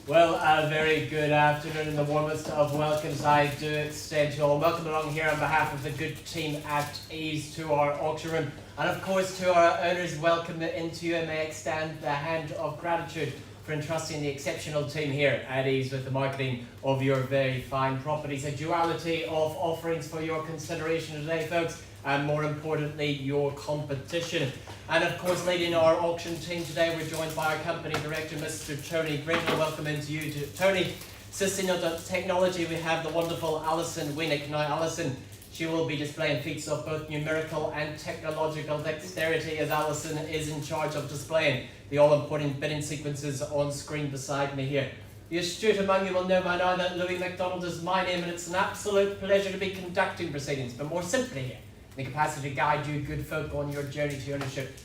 Well, a very good afternoon and the warmest of welcomes I do extend to all. Welcome along here on behalf of the good team at EVES to our auction room. And of course to our owners, welcome into you and may extend the hand of gratitude for entrusting the exceptional team here at EVES with the marketing of your very fine properties. A duality of offerings for your consideration today, folks, and more importantly, your competition. And of course, leading our auction team today, we're joined by our company director, Mr. Tony Grindle. Welcome into you, Tony. Assisting on the technology, we have the wonderful Alison Winnick. Now, Alison, she will be displaying feats of both numerical and technological dexterity, as Alison is in charge of displaying the all-important bidding sequences on screen beside me here. The astute among you will know by now that Louis MacDonald is my name, and it's an absolute pleasure to be conducting proceedings, but more simply here, the capacity to guide you good folk on your journey to ownership.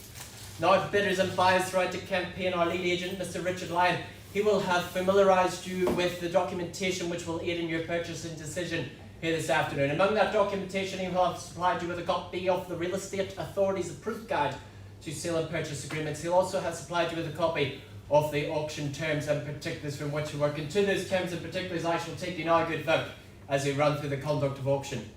Now, bidders and buyers throughout the campaign, our lead agent, Mr. Richard Lyon, he will have familiarised you with the documentation which will aid in your purchasing decision here this afternoon. Among that documentation, he will have supplied you with a copy of the Real Estate Authority's Approved Guide to Sale and Purchase Agreements. He'll also have supplied you with a copy of the auction terms and particulars from which we work. And to those terms and particulars, I shall take you now, good folk, as we run through the conduct of auction.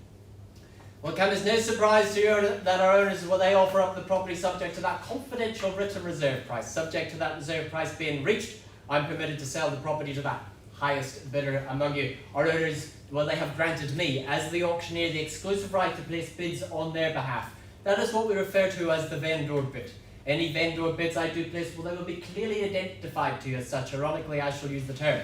Well, it comes as no surprise to you that our owners, they offer up the property subject to that confidential written reserve price. Subject to that reserve price being reached, I'm permitted to sell the property to that highest bidder among you. Our owners, they have granted me, as the auctioneer, the exclusive right to place bids on their behalf. That is what we refer to as the vendor bid. Any vendor bids I do place, they will be clearly identified to you as such. Ironically, I shall use the term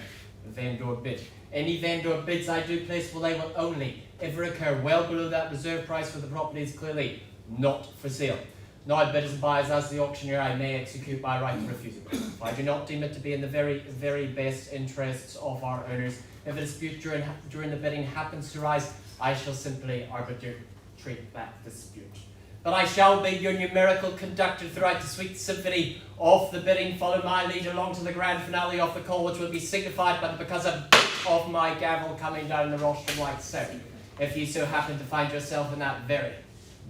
vendor bid. Any vendor bids I do place, they will only ever occur well below that reserve price where the property is clearly not for sale. Now, bidders and buyers, as the auctioneer, I may execute my right to refusal. If I do not deem it to be in the very, very best interests of our owners, if a dispute during the bidding happens to rise, I shall simply arbitrate that dispute. But I shall be your numerical conductor throughout the sweet symphony of the bidding. Follow my lead along to the grand finale of the call, which will be signified by the percussive of my gavel coming down the rostrum like so. If you so happen to find yourself in that very,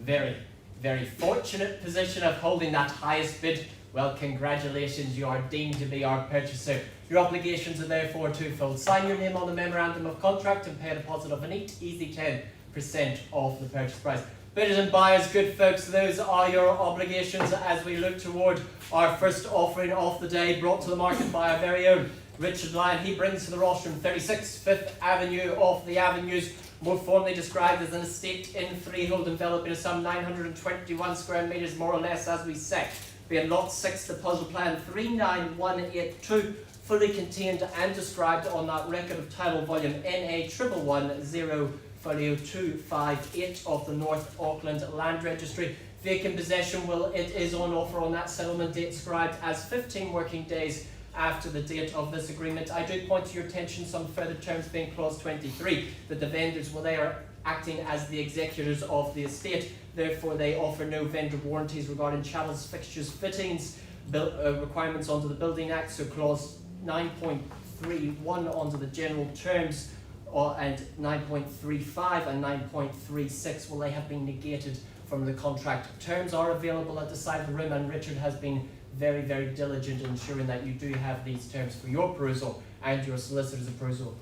very, very fortunate position of holding that highest bid, well, congratulations, you are deemed to be our purchaser. Your obligations are therefore twofold. Sign your name on the memorandum of contract and pay a deposit of an easy 10% of the purchase price. Bidders and buyers, good folks, those are your obligations as we look toward our first offering of the day, brought to the market by our very own Richard Lyon. He brings to the rostrum 36 Fifth Avenue of the Avenues, more formally described as an estate in freehold, enveloping some 921 square metres, more or less, as we say, being Lot 6, the puzzle plan 39182, fully contained and described on that record of title volume NA 1110 folio 258 of the North Auckland Land Registry. Vacant possession, it is on offer on that settlement date described as 15 working days after the date of this agreement. I do point to your attention some further terms being clause 23, that the vendors, they are acting as the executors of the estate, therefore they offer no vendor warranties regarding channels, fixtures, fittings, requirements under the Building Act, so clause 9.31 under the general terms, and 9.35 and 9.36, they have been negated from the contract. Terms are available at the side of the room, and Richard has been very, very diligent in ensuring that you do have these terms for your perusal and your solicitor's appraisal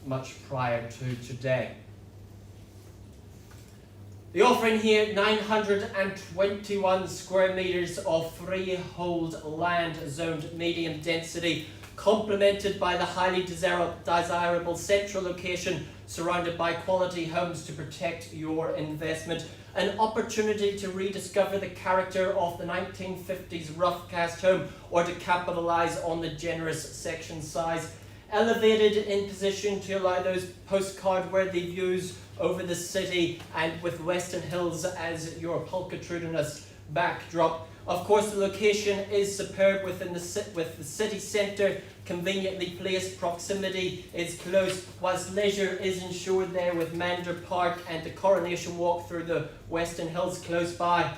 much prior to today. The offering here, 921 square metres of freehold land, zoned medium density, complemented by the highly desirable central location, surrounded by quality homes to protect your investment. An opportunity to rediscover the character of the 1950s rough cast home, or to capitalise on the generous section size. Elevated in position to allow those postcard-worthy views over the city, and with Western Hills as your pulchritudinous backdrop. Of course, the location is superb with the city centre conveniently placed, proximity is close, whilst leisure is ensured there with Mander Park and the Coronation Walk through the Western Hills close by.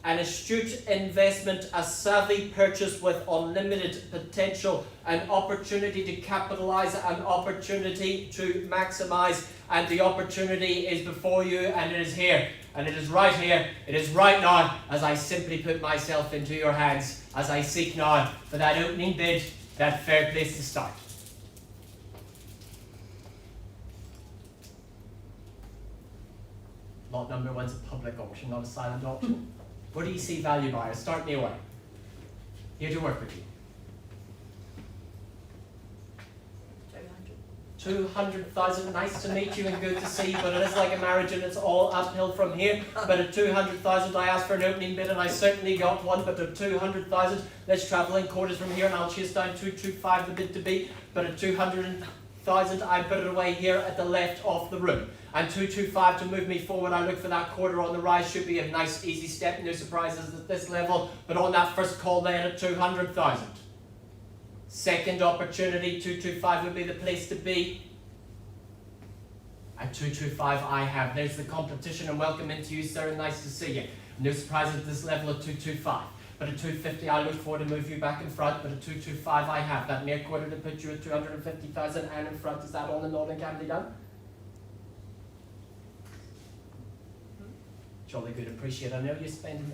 An astute investment, a savvy purchase with unlimited potential, an opportunity to capitalise, an opportunity to maximise, and the opportunity is before you, and it is here, and it is right here, it is right now, as I simply put myself into your hands, as I seek now for that opening bid, that fair place to start. Lot number one's a public auction, not a silent auction. Where do you see value buyers? Start me away. Here to work with you. 200,000, nice to meet you and good to see you, but it is like a marriage and it's all uphill from here. But at 200,000 I asked for an opening bid and I certainly got one, but at 200,000, let's travel in quarters from here and I'll chase down 225 the bid to beat, but at 200,000 I put it away here at the left of the room. And 225 to move me forward, I look for that quarter on the rise, should be a nice easy step, no surprises at this level, but on that first call then at 200,000. Second opportunity, 225 would be the place to be. At 225 I have. There's the competition and welcome into you, sir, nice to see you. No surprises at this level at 225. But at 250 I look forward to move you back in front, but at 225 I have. That near quarter to put you at 250,000 and in front. Is that on the Northern County done? Jolly good, appreciate it. I know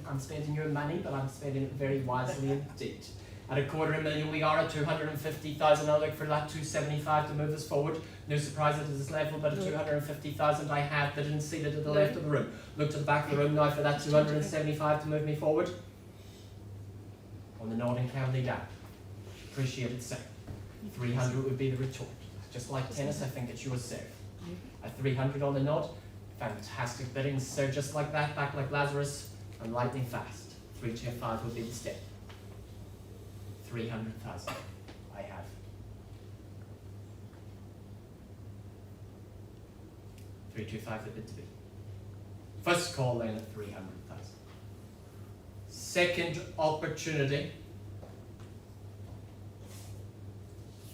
I'm spending your money, but I'm spending it very wisely indeed. At a $250,000 we are at 250,000. I'll look for that 275 to move us forward. No surprise at this level, but at 250,000 I have that didn't see it at the left of the room. Look to the back of the room now for that 275 to move me forward. On the Northern County down. Appreciate it, sir. 300 would be the retort. Just like tennis, I think it's yours, sir. At 300 on the nod. Fantastic bidding, sir. Just like that, back like Lazarus, and lightning fast. 325 would be the step. 300,000 I have. $325 the bid to be. First call then at 300,000. Second opportunity.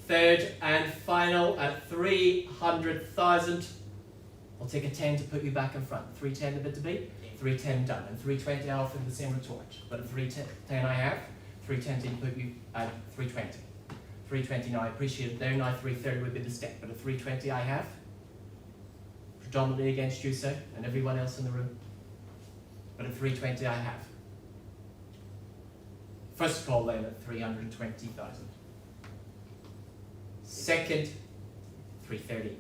Third and final at 300,000. I'll take a 10 to put you back in front. 310 the bid to be. 310 done. And 320 I offer the same retort. But at 310 I have. 310 to put you at 320. 320 now, I appreciate it there. Now 330 would be the step. But at 320 I have. Predominantly against you, sir, and everyone else in the room. But at 320 I have. First call then at 320,000. Second, 330.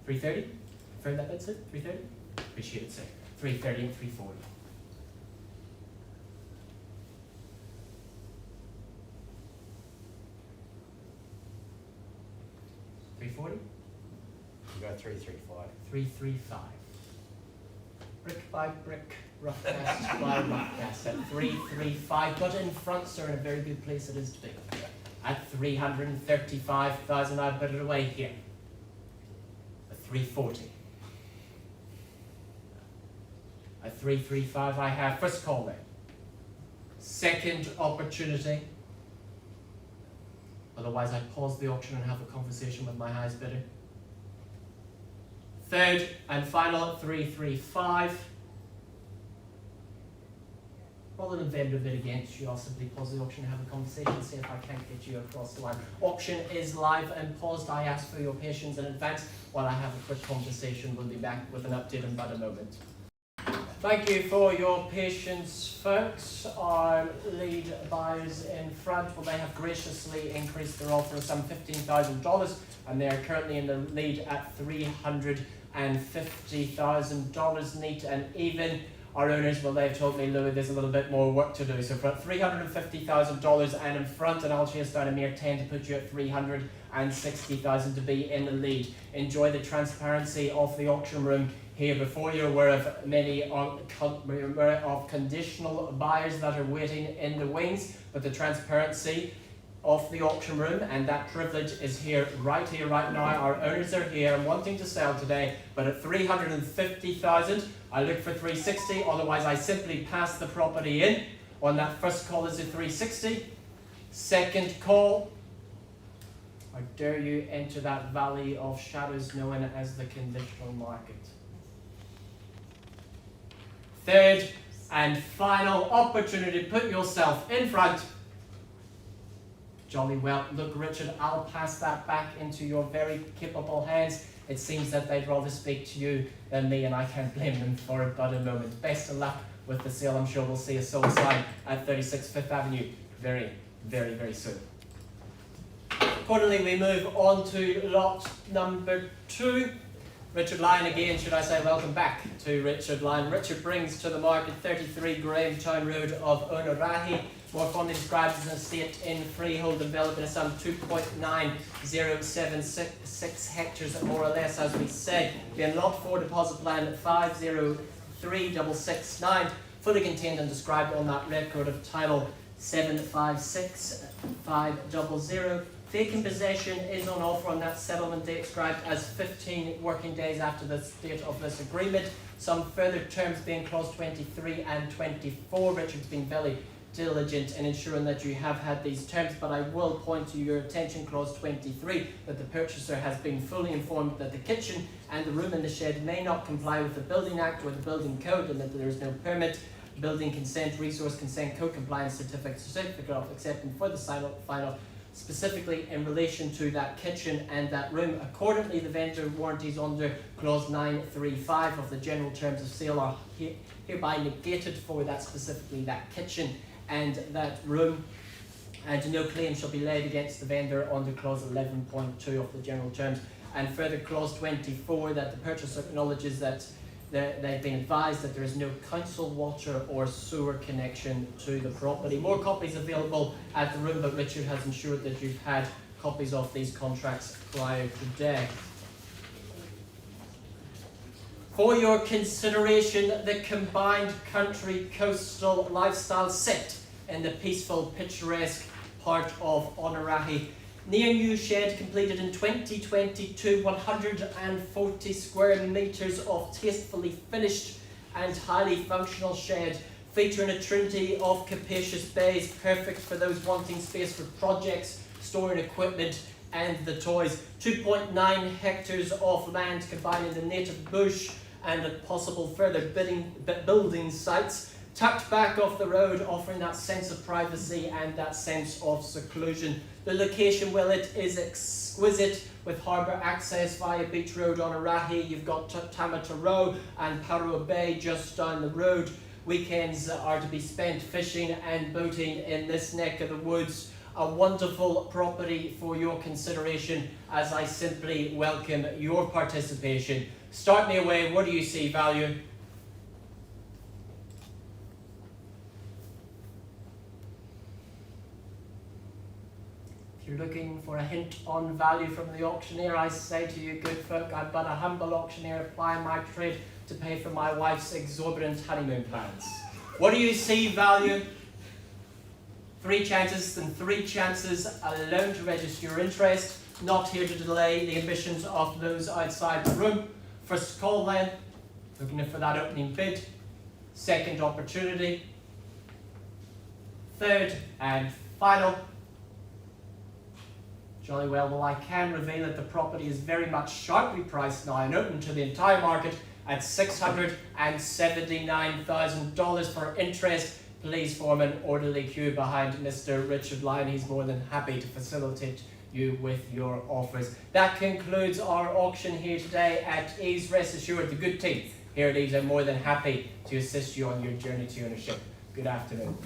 330? Confirm that bid, sir? 330? Appreciate it, sir. 330 and 340. You got 335. 335. Brick by brick, rough cast by rough cast. At 335, got it in front, sir, in a very good place it is to be. At 335,000, I put it away here. At 340. At 335, I have first call there. Second opportunity. Otherwise, I'd pause the auction and have a conversation with my highest bidder. Third and final at 335. Rather than vendor bid against you, I'll simply pause the auction and have a conversation, see if I can't get you across the line. Auction is live and paused. I ask for your patience in advance while I have a quick conversation. We'll be back with an update in about a moment. Thank you for your patience, folks. Our lead buyers in front, well, they have graciously increased their offer of some $15,000, and they are currently in the lead at $350,000 neat and even. Our owners, well, they've told me, Louis, there's a little bit more work to do. So for $350,000 and in front, and I'll chase down a mere 10 to put you at $360,000 to be in the lead. Enjoy the transparency of the auction room here before you're aware of many of conditional buyers that are waiting in the wings, but the transparency of the auction room and that privilege is here right now. Our owners are here and wanting to sell today, but at $350,000, I look for $360, otherwise I simply pass the property in. On that first call is a $360. Second call, I dare you enter that valley of shadows known as the conditional market. Third and final opportunity, put yourself in front. Jolly well. Look, Richard, I'll pass that back into your very capable hands. It seems that they'd rather speak to you than me, and I can't blame them for it but a moment. Best of luck with the sale. I'm sure we'll see a sold sign at 36 Fifth Avenue very, very, very soon. Accordingly, we move on to lot number 2. Richard Lyon again, should I say welcome back to Richard Lyon. Richard brings to the market 33 Grahamtown Road of Whangarei, more fondly described as an estate in freehold development of some 2.9076 hectares more or less, as we said. Being lot 4 deposit plan 503669, fully contained and described on that record of title 756500. Vacant possession is on offer on that settlement date described as 15 working days after the date of this agreement. Some further terms being clause 23 and 24. Richard's been very diligent in ensuring that you have had these terms, but I will point to your attention clause 23 that the purchaser has been fully informed that the kitchen and the room in the shed may not comply with the Building Act or the Building Code, and that there is no permit, building consent, resource consent, code compliance certificate of acceptance for the final specifically in relation to that kitchen and that room. Accordingly, the vendor warranties under clause 935 of the general terms of sale are hereby negated for that, specifically that kitchen and that room, and no claim shall be laid against the vendor under clause 11.2 of the general terms. And further, clause 24, that the purchaser acknowledges that they've been advised that there is no council water or sewer connection to the property. More copies available at the room, but Richard has ensured that you've had copies of these contracts prior today. For your consideration, the combined country coastal lifestyle set in the peaceful, picturesque part of Whangarei. Near new shed completed in 2022, 140 square metres of tastefully finished and highly functional shed, featuring a trinity of capacious bays, perfect for those wanting space for projects, storing equipment and the toys. 2.9 hectares of land combining the native bush and possible further building sites, tucked back off the road, offering that sense of privacy and that sense of seclusion. The location, well, it is exquisite, with harbour access via Beach Road on Whangarei. You've got Tamata Row and Parua Bay just down the road. Weekends are to be spent fishing and boating in this neck of the woods. A wonderful property for your consideration, as I simply welcome your participation. Start me away. What do you see value? If you're looking for a hint on value from the auctioneer, I say to you, good folk, I'm but a humble auctioneer applying my trade to pay for my wife's exorbitant honeymoon plans. What do you see value? 3 chances and 3 chances alone to register your interest. Not here to delay the ambitions of those outside the room. First call then, looking for that opening bid. Second opportunity. Third and final. Jolly well, I can reveal that the property is very much sharply priced now and open to the entire market at $679,000 for interest. Please form an orderly queue behind Mr. Richard Lyon. He's more than happy to facilitate you with your offers. That concludes our auction here today at EVES. Rest assured, the good team here at EVES are more than happy to assist you on your journey to ownership. Good afternoon.